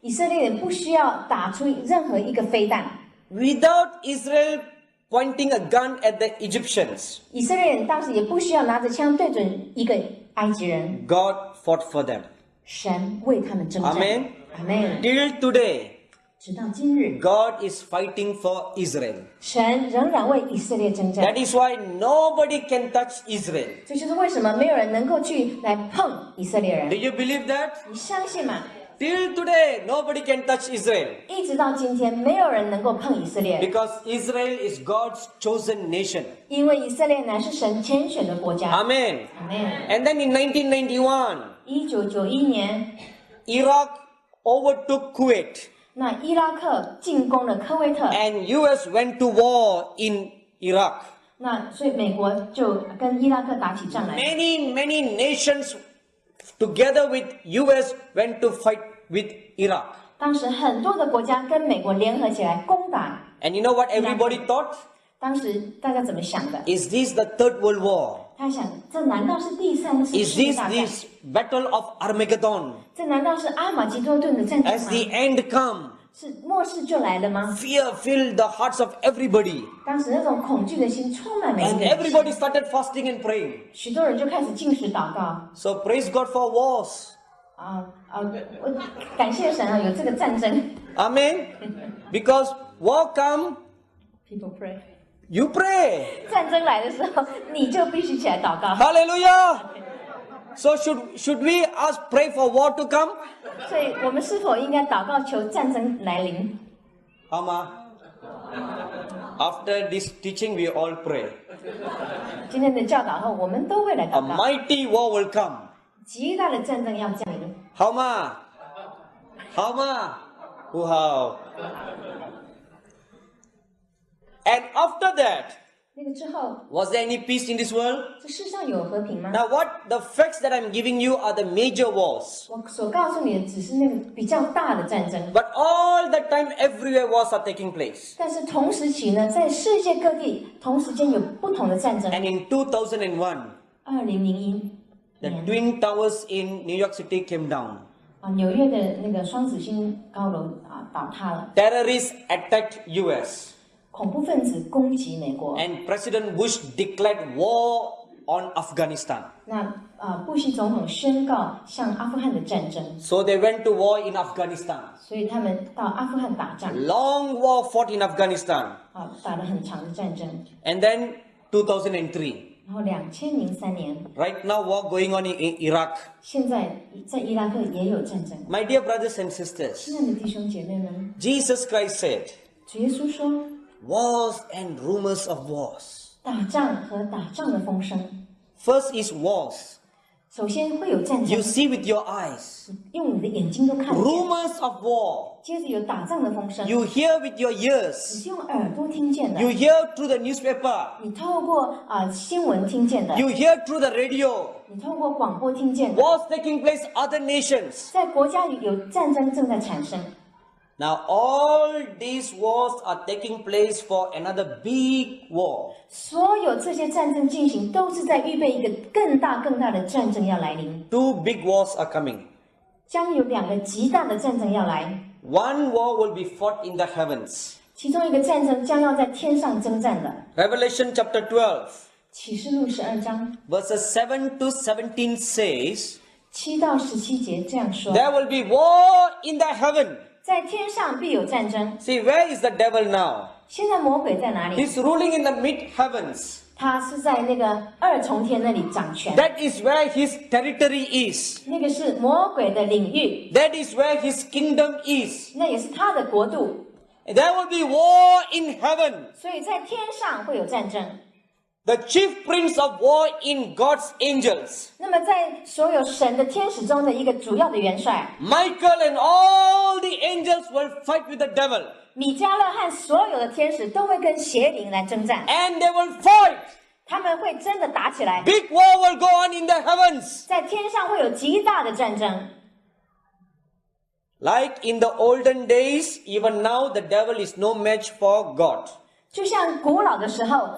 以色列人不需要打出任何一个飞弹， Without Israel pointing a gun at the Egyptians. 以色列人当时也不需要拿着枪对准一个埃及人， God fought for them. 神为他们征战。 Amen. 阿门。 Till today, 直到今日， God is fighting for Israel. 神仍然为以色列征战 That。is why nobody can touch Israel. 这就是为什么没有人能够去来碰以色列 Do 人。 you believe that? 你相信吗？ Till today, nobody can touch Israel. 一直到今天，没有人能够碰以色列， Because Israel is God's chosen nation. 因为以色列乃是神拣选的国家。 Amen. 阿门。 And then in 1991, 1991年， Iraq overtook Kuwait. 那伊拉克进攻了科威特， and US went to war in Iraq. 那所以美国就跟伊拉克打起仗来。 Many nations together with US went to fight with Iraq. 当时很多的国家跟美国联合起来攻打。 And you know what everybody thought? 当时大家怎么想的？ Is this the Third World War? 他想，这难道是第三次 Is 世界 this 大战？ this battle of Armageddon? 这难道是阿马吉多顿的战争 As 吗？ the end come, 是末世就来了吗？ fear filled the hearts of everybody. 当时那种恐惧的心充满每一 And 个人 everybody started fasting and praying. 许多人就开始禁食祷告。 So praise God for wars. 我感谢神啊，有这个战争。 Amen. Because war come, People pray。 you pray. 战争来的时候，你就必须起来祷告。 Hallelujah. So should we ask pray for war to come? 所以我们是否应该祷告求战争来临？ Ama. After this teaching, we all pray. 今天的教导后，我们都会来 A 祷告。 mighty war will come. 极大的战争要降临。 How ma? How ma? Wow. And after that, 那个之后， was there any peace in this world? 这世上有和平吗？ Now what the facts that I'm giving you are the major wars. 我所告诉你的只是那个比较大的战争， But all the time, everywhere wars are taking place. 但是同时期呢，在世界各地同时间有不同的战争。 And in 2001, 2001 the 年 Twin Towers in New York City came down. 纽约的那个双子星高楼倒塌了， Terrorists attacked US. 恐怖分子攻击美国。 And President Bush declared war on Afghanistan. 那布希总统宣告向阿富汗的战争， So they went to war in Afghanistan. 所以他们到阿富汗打仗， Long war fought in Afghanistan. 打了很长的战争。 And then 2003. 然后2003年， Right now war going on in Iraq. 现在在伊拉克也有战争。 My dear brothers and sisters, 亲爱的弟兄姐妹们， Jesus Christ said, 主耶稣说， wars and rumors of wars. 打仗和打仗的风声， First is wars. 首先会有战 You 争， see with your eyes. 用你的眼睛都看得见。 Rumors of war. 接着有打仗的风声， You hear with your 你 ears. 是用耳朵听见的， You hear through the newspaper. 你透过新闻听见的， You hear through the radio. 你透过广播听见的。 Wars taking place other nations. 在国家里有战争正在产生， Now all these wars are taking place for another big war. 所有这些战争进行都是在预备一个更大的战争要来临， Two big wars are coming. 将有2个极大的战争要来， One war will be fought in the heavens. 其中一个战争将要在天上征战的。 Revelation chapter 12, 启示录12章 verses 7 to 17 says, 7到17节这样说： there will be war in the heaven. 在天上必有战争。 See, where is the devil now? 现在魔鬼在哪里？ He's ruling in the mid heavens. 他是在那个二重天那里掌权， That is where his territory is. 那个是魔鬼的领域， That is where his kingdom is. 那也是他的国度。 There will be war in heaven. 所以在天上会有战争。 The chief prince of war in God's angels, 那么在所有神的天使中的一个主要的元帅 Michael and all the angels will fight with the devil. 米迦勒和所有的天使都会跟邪灵来征战， And they will fight. 他们会真的打起来， Big war will go on in the heavens. 在天上会有极大的战争。 Like in the olden days, even now the devil is no match for God. 就像古老的时候，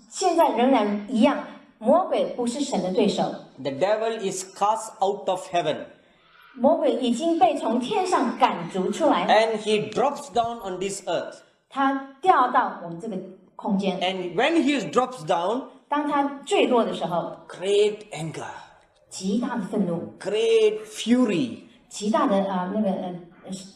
现在仍然一样，魔鬼不是神的对手， The devil is cast out of heaven 魔鬼已经被从天上赶逐出来， and he drops down on this earth. 他掉到我们这个空间。 And when he drops down, 当他坠落的时候， great anger, 极大的愤怒， great fury. 极大的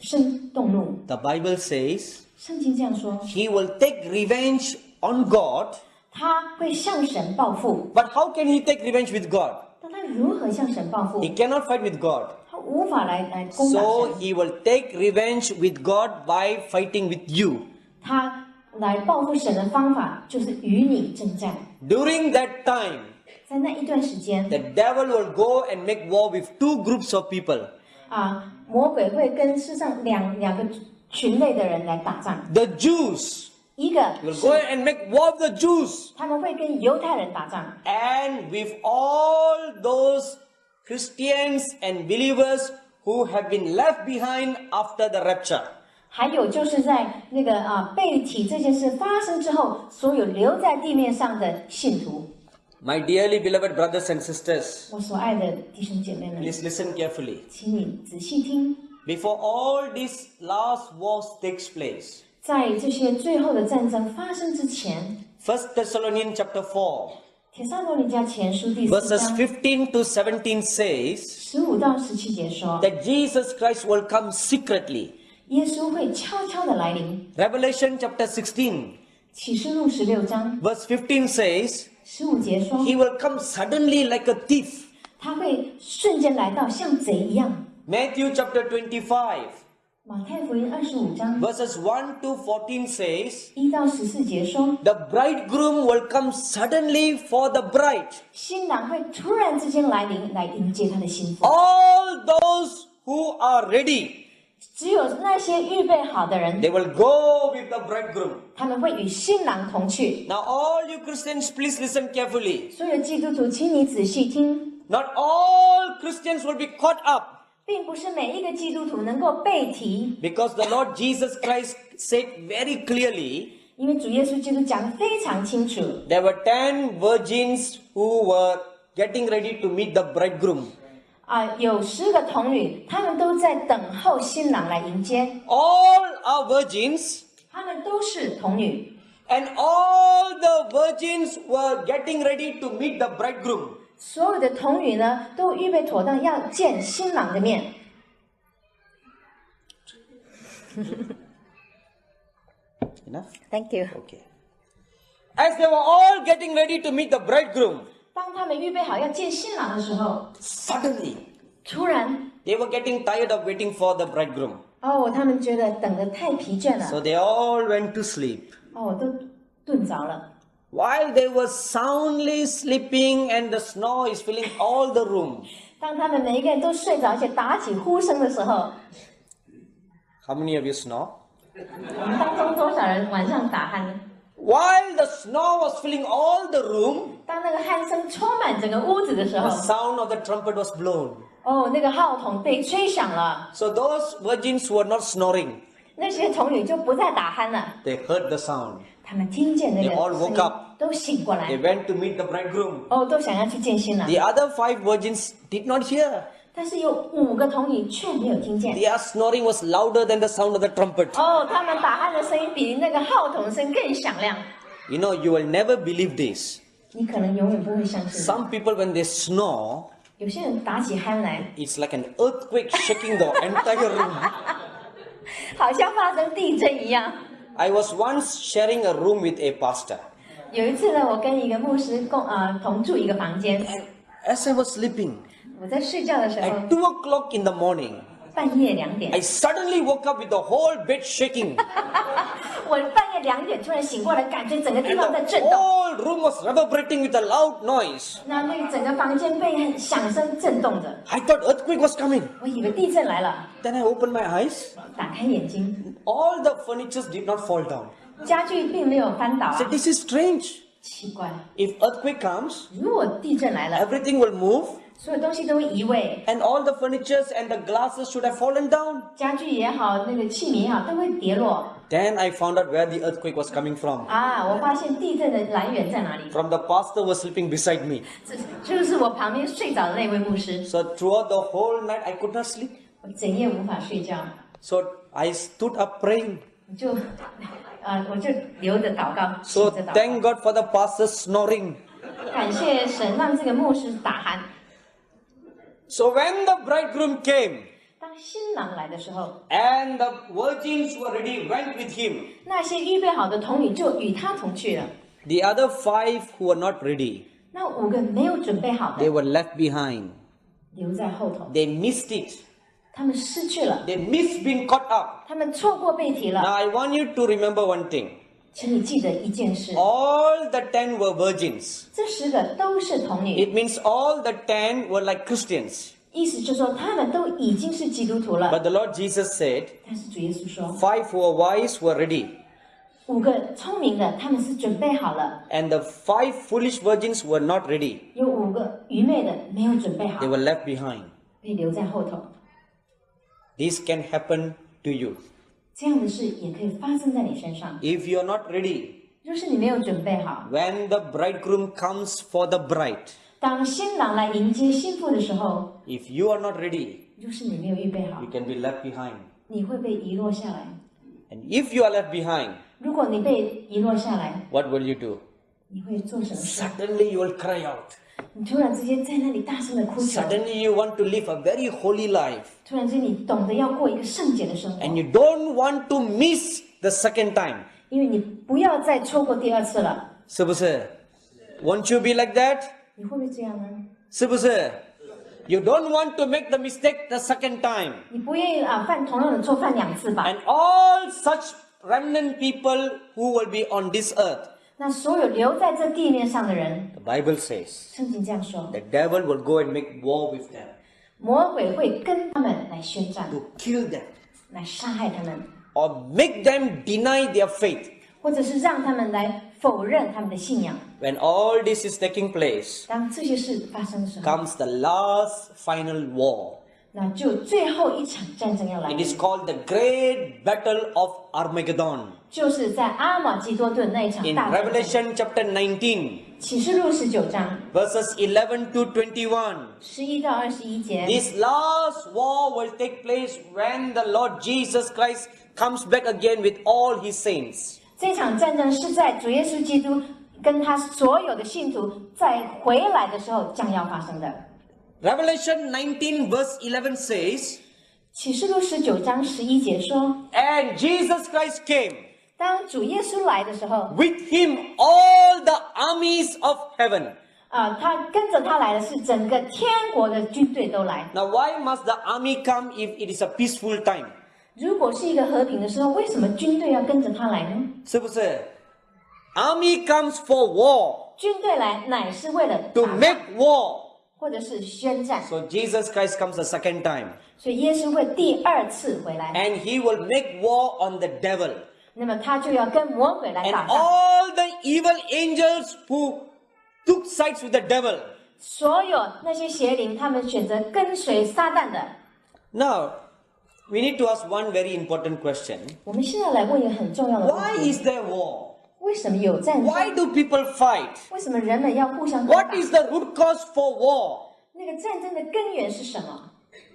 生动怒。 The Bible says 圣经这样说， he will take revenge on God. 他会向神报复。 But how can he take revenge with God? 但他如何向神报复 He？cannot fight with God. 他无法来攻打 So 神。 he will take revenge with God by fighting with you. 他来报复神的方法就是与你征战。 During that time, 在那一段时间 the devil will go and make war with two groups of people. 魔鬼会跟世上两个群类的人来打仗。 The Jews 一个 will 是 go and make war with the Jews. 他们会跟犹太人打仗， And with all those Christians and believers who have been left behind after the rapture. 还有就是在那个被提这件事发生之后，所有留在地面上的信徒。 My dearly beloved brothers and sisters, 我所爱的弟兄姐妹们， please listen carefully. 请你仔细听， Before all these last wars takes place, 在这些最后的战争发生之前， 1 Thessalonians chapter 4, 帖撒罗尼迦前书第4 verses 章15 to 17 says 15到17节说， that Jesus Christ will come secretly. 耶稣会悄悄的来临。 Revelation chapter 16, 启示录16章 verse 15 says, 15节说， He will come suddenly like a thief. 他会瞬间来到，像贼一样。 Matthew chapter 25, 马太福音25章 verses 1 to 14 says, 1到14节说， The bridegroom will come suddenly for the bride. 新郎会突然之间来临，来迎接他的新妇。 All those who are ready, 只有那些预备好的人， they will go with the bridegroom. 他们会与新郎同去。 Now all you Christians, please listen carefully. 所有基督徒，请你仔细听， Not all Christians will be caught up, 并不是每一个基督徒能够被提， because the Lord Jesus Christ said very clearly, 因为主耶稣基督讲得非常清楚， there were 10 virgins who were getting ready to meet the bridegroom. 有10个童女，她们都在等候新郎来迎接， All are virgins, 她们都是童女， and all the virgins were getting ready to meet the bridegroom. 所有的童女呢，都预备妥当要见新郎的面。 Enough? Thank you。 Okay. As they were all getting ready to meet the bridegroom, 当他们预备好要见新郎的时候， suddenly 突然， they were getting tired of waiting for the bridegroom. 他们觉得等得太疲倦了， So they all went to sleep. 都顿着了。 While they were soundly sleeping and the snore is filling all the room. 当他们每一个人都睡着，而且打起呼声的时候， How many of you snore? 我们当中多少人晚上打鼾呢？ While the snore was filling all the room, 当那个鼾声充满整个屋子的时 the 候， sound of the trumpet was blown. 那个号筒被吹响了， So those virgins who were not snoring, 那些童女就不再打鼾了。 they heard the sound. 他们听见那个 They all 声 woke 音 up.，都醒过来 They，went to meet the bridegroom. 都想要去见新郎。 The other 5 virgins did not hear. 但是有5个童女却没有听见。 Their snoring was louder than the sound of the trumpet. 他们打鼾的声音比那个号筒声更响亮。 You know, you will never believe this. 你可能永远不会相信。 Some people, when they snore, 有些人打起鼾来， it's like an earthquake shaking the entire room. 好像发生地震一样。 I was once sharing a room with a pastor. 有一次呢，我跟一个牧师同住一个房间， And as I was sleeping, 我在睡觉的时候， at 2 o'clock in the morning, 半夜2点 I，suddenly woke up with the whole bed shaking. 我半夜2点突然醒过来，感觉整个地 And 方在 the 震动， whole room was reverberating with a loud noise. 那个整个房间被很响声震动着， I thought earthquake was coming. 我以为地震来了， Then I opened my eyes. 打开眼睛， All the furnitures did not fall down. 家具并没有翻倒 I said, 啊， this is strange. 奇怪， If earthquake comes, 如果地震来了， everything will move, 所有东西都会移位， and all the furnitures and the glasses should have fallen down. 家具也好，那个器皿也好，都会跌落 Then I found out where the earthquake was coming from. 啊！我发现地震的来源在哪里？ From the pastor who was sleeping beside me. 这就是我旁边睡着的那位牧师， So throughout the whole night, I could not sleep. 我整夜无法睡觉， So I stood up praying. 我就留着祷告，起 So 着祷 thank 告， God for the pastor snoring. 感谢神让这个牧师打鼾。 So when the bridegroom came, 当新郎来的时候， and the virgins who were ready went with him, 那些预备好的童女就与他同去了。 the other 5 who were not ready, 那5个没有准备好 they 的 were left behind. 留在后头， They missed it. 他们失去了， They missed being caught up. 他们错过被提 Now 了。 I want you to remember one thing. 请你记得一件事， All the 10 were virgins. 这10个都是童女， It means all the 10 were like Christians. 意思就是说他们都已经是基督徒了。 But the Lord Jesus said, 但是主耶稣说， 5 who were wise were ready, 5个聪明的他们是准备好了， and the 5 foolish virgins were not ready. 有5个愚昧的没有准备好 They，were left behind. 被留在后头。 This can happen to you. 这样的事也可以发生在你身上。 If you are not ready, 若是你没有准备好， when the bridegroom comes for the bride, 当新郎来迎接新妇的时候， if you are not ready, 若是你没有预备好 you，can be left behind. 你会被遗落下来。 And if you are left behind, 如果你被遗落下来， what will you do? 你会做什么事？ Suddenly you will cry out. 你突然之间在那里大声的哭求， Suddenly you want to live a very holy life. 突然之间你懂得要过一个圣洁的生活， And you don't want to miss the second time. 因为你不要再错过第二次了。是不是? Won't you be like that? 你会不会这样呢？是不是? You don't want to make the mistake the second time. 你不愿意犯同样的错犯2次吧？ And all such remnant people who will be on this earth, 那所有留在这地面上的人， the Bible says, 圣经这样说， the devil will go and make war with them, 魔鬼会跟他们来宣战， to kill them, 来杀害他们， or make them deny their faith. 或者是让他们来否认他们的信仰。 When all this is taking place, 当这些事发生的时候， comes the last final war. 那就最后一场战争要来 It 临， is called the Great Battle of Armageddon. 就是在阿玛基多顿那一场 In 大战争。 Revelation chapter 19, 启示录19章 verses 11 to 21. 11到21节， This last war will take place when the Lord Jesus Christ comes back again with all his saints. 这场战争是在主耶稣基督跟他所有的信徒在回来的时候将要发生的。 Revelation 19 verse 11 says, 启示录19章11节说， And Jesus Christ came, 当主耶稣来的时候， with him all the armies of heaven. 他跟着他来的是整个天国的军队都来。 Now why must the army come if it is a peaceful time? 如果是一个和平的时候，为什么军队要跟着他来呢？是不是? Army comes for war, 军队来乃是为了 to 打仗 make war. 或者是宣战， So Jesus Christ comes a second time, 所以耶稣会第2次回来， and he will make war on the devil 那么他就要跟魔鬼来 and 打仗。 all the evil angels who took sides with the devil. 所有那些邪灵，他们选择跟随撒旦的。 Now, we need to ask one very important question. 我们现在来问一个很重要的 Why 问题： is there war? 为什么有战 Why 争？ do people fight? 为什么人们要互相攻 What 打？ is the root cause for war? 那个战争的根源是什么？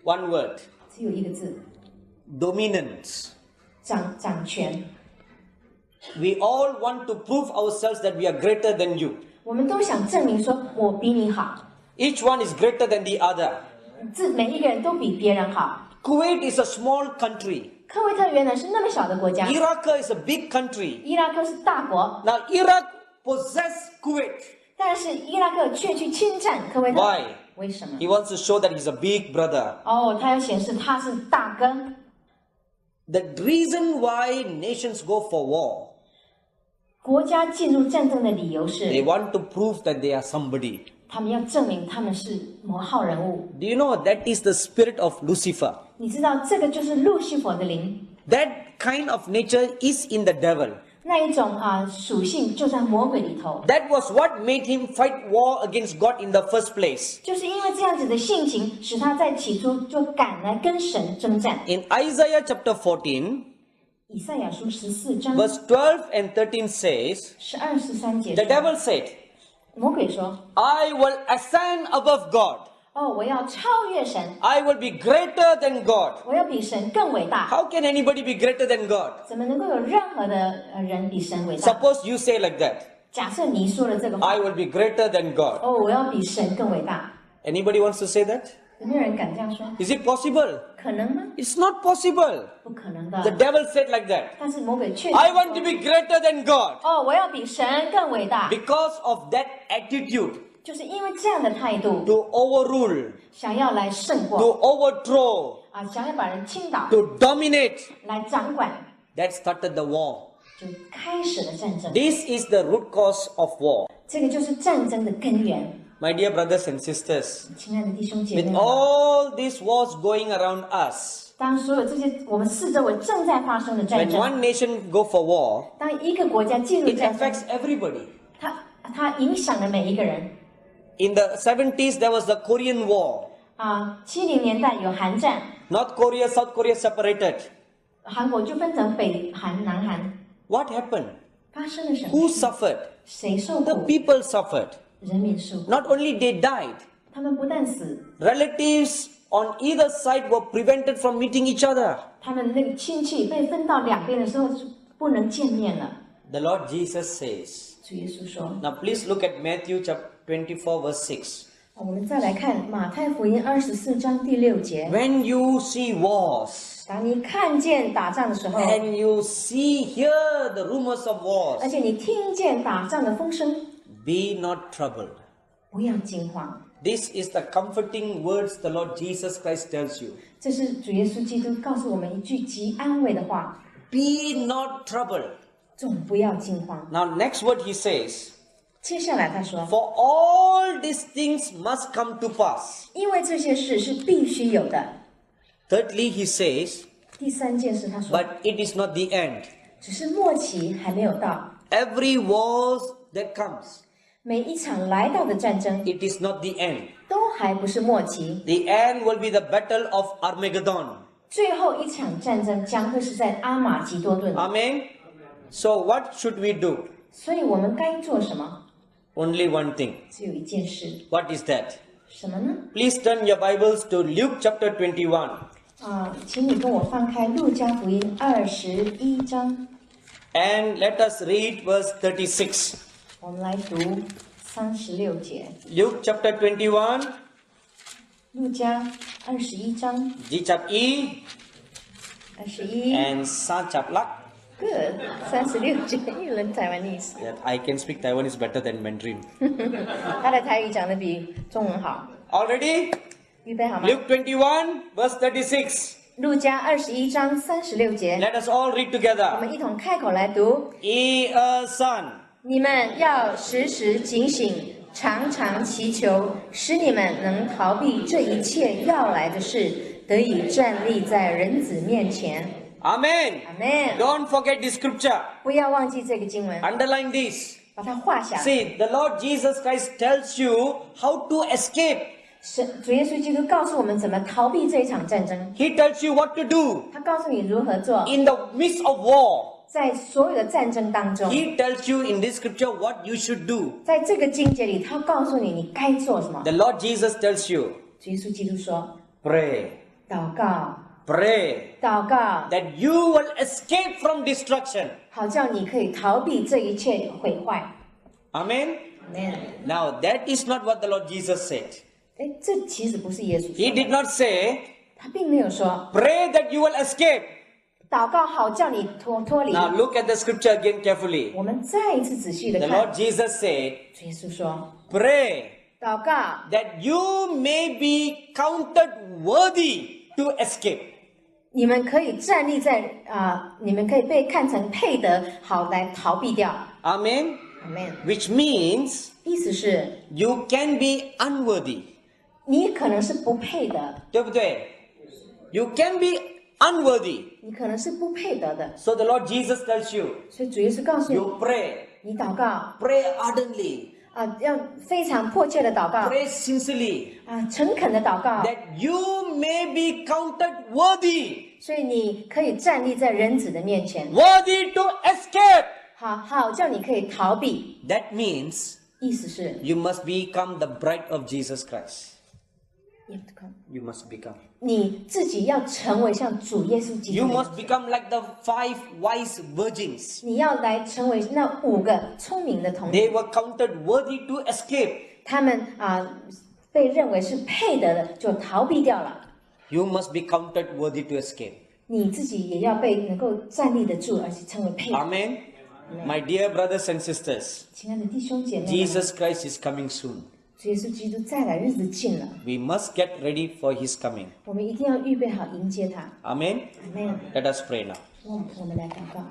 One word, 只有一个字： dominance. 掌权。 We all want to prove ourselves that we are greater than you. 我们都想证明说，我比你好， Each one is greater than the other. 每一个人都比别人好。 Kuwait is a small country. 科威特原来是那么小的国家， Iraq is a big country. 伊拉克是大国， Now Iraq possessed Kuwait. 但是伊拉克却去侵占科威特。 Why? 为什么？ He wants to show that he's a big brother. 他要显示他是大哥。 The reason why nations go for war, 国家进入战争的理由 they 是， want to prove that they are somebody. 他们要证明他们是某号人物。 Do you know that is the spirit of Lucifer? 你知道这个就是路西弗的灵， That kind of nature is in the devil. 那一种属性就在魔鬼里头。 That was what made him fight war against God in the first place. 就是因为这样子的性情，使他在起初就敢来跟神征战。 In Isaiah chapter 14, 以赛亚书14章 verse 12 and 13 says, 12、13节 the 说， devil said, 魔鬼说 I will ascend above God. 我要超越神， I will be greater than God. 我要比神更伟大。 How can anybody be greater than God? 怎么能够有任何的人比神伟大？ Suppose you say like that. 假设你说了这个话， I will be greater than God. 我要比神更伟大， Anybody wants to say that? 有没有人敢这样说？ Is it possible? 可能吗？ It's not possible. 不可能 The 的。 devil said like that. 但是魔鬼却 I want to be greater than God. 我要比神更伟大， Because of that attitude, 就是因为这样的态度， to overrule, 想要来胜 to 过 overthrow, 想要把人倾倒， to dominate, 来掌管， that started the war. 就开始了战争。 This is the root cause of war. 这个就是战争的根源。My dear brothers and sisters, 亲爱的弟兄姐 with 妹们， all these wars going around us, 当所有这些我们四周围正在发生的战 when 争， one nation go for war, 当一个国家进入 it 战争， affects everybody. 它影响了每一个人。 In the 70s, there was the Korean War. 70年代有韩战， North Korea, South Korea separated. 韩国就分成北韩、南韩。 What happened? 发生了什么 Who 事？ suffered? 谁受 The 苦？ people suffered. 人民受苦。 Not only they died, 他们不但死， relatives on either side were prevented from meeting each other. 他们那个亲戚被分到两边的时候是不能见面了。 The Lord Jesus says. 主耶稣说。 Now please look at Matthew chapter 24 verse 6. 我们再来看马太福音24章第6节。 When you see wars, 当你看见打仗的时候， and you hear the rumors of 而 wars, 且你听见打仗的风声， be not troubled. 不要惊慌。 This is the comforting words the Lord Jesus Christ tells you. 这是主耶稣基督告诉我们一句极安慰的话： Be not troubled. 总不要惊慌。 Now next word he says, 接下来他说， for all these things must come to pass. 因为这些事是必须有的。 Thirdly, he says, 第三件事他说， but it is not the end. 只是末期还没有到。 Every war that comes, 每一场来到的战争 it is not the end. 都还不是末期， The end will be the battle of Armageddon. 最后一场战争将会是在阿马吉多顿。 Amen. So what should we do? 所以我们该做什么？ Only one thing. 只有一件事， What is that? 什么呢？ Please turn your Bibles to Luke chapter 21. 请你跟我翻开路加福音21章， And let us read verse 36. 我们来读36节。 Luke chapter 21, 路加21章 G chap E 21 and Sa chap Lak. ，Good 36节，you learn Taiwanese。 That I can speak Taiwanese better than Mandarin. 他的台语讲的比中文好， All ready? 预备好吗？ Luke 21 verse 36. 路加21章36节， Let us all read 我 together. 们一同开口来读。 E a son. 你们要时时警醒，常常祈求，使你们能逃避这一切要来的事，得以站立在人子面前。 Amen. 阿门。 Don't forget this scripture. 不要忘记这个经文， Underline this. 把它画下来。 See, the Lord Jesus Christ tells you how to escape. 主耶稣基督告诉我们怎么逃避这一场战争， He tells you what to do 他告诉你如何做。 in the midst of war. 在所有的战争当中， He tells you in this scripture what you should do. 在这个经节里，他告诉你你该做什么。 The Lord Jesus tells you, 主耶稣基督说： pray, 祷告， pray, 祷告， that you will escape from destruction. 好叫你可以逃避这一切毁坏。 Amen. Amen。 Now that is not what the Lord Jesus said. 这其实不是耶稣 He 说 did 的， not say, 他并没有说 pray that you will escape. 祷告好叫你脱离。 Now look at the scripture again carefully. 我们再一次仔细的 The 看， Lord Jesus said, 主耶稣说， pray 祷告 that you may be counted worthy to escape. 你们可以站立在你们可以被看成配得，好来逃避掉。 Amen. Amen。 Which means 意思是 you can be unworthy. 你可能是不配的，对不对？ You can be unworthy. 你可能是不配得的。 So the Lord Jesus tells you, 所以主耶稣告诉 you pray, 你，你祷告 pray ardently, 要非常迫切的祷告 pray sincerely, 诚恳的祷告， that you may be counted worthy, 所以你可以站立在人子的面前， worthy to escape. 好叫你可以逃避。 That means 意思是 you must become the bride of Jesus Christ. You must become. 你自己要成为像主耶稣基 You 督一样， must become like the 5 wise virgins. 你要来成为那5个聪明的童女， They were counted worthy to escape. 他们被认为是配得的，就逃避掉了。 You must be counted worthy to escape. 你自己也要被能够站立得住，而且成为配得。 Amen. My dear brothers and sisters, 亲爱的弟兄姐妹们， Jesus Christ is coming soon. 主耶稣基督再来日子近了， We must get ready for his coming. 我们一定要预备好迎接他。 Amen. Amen。 Let us pray now. 我们来祷告。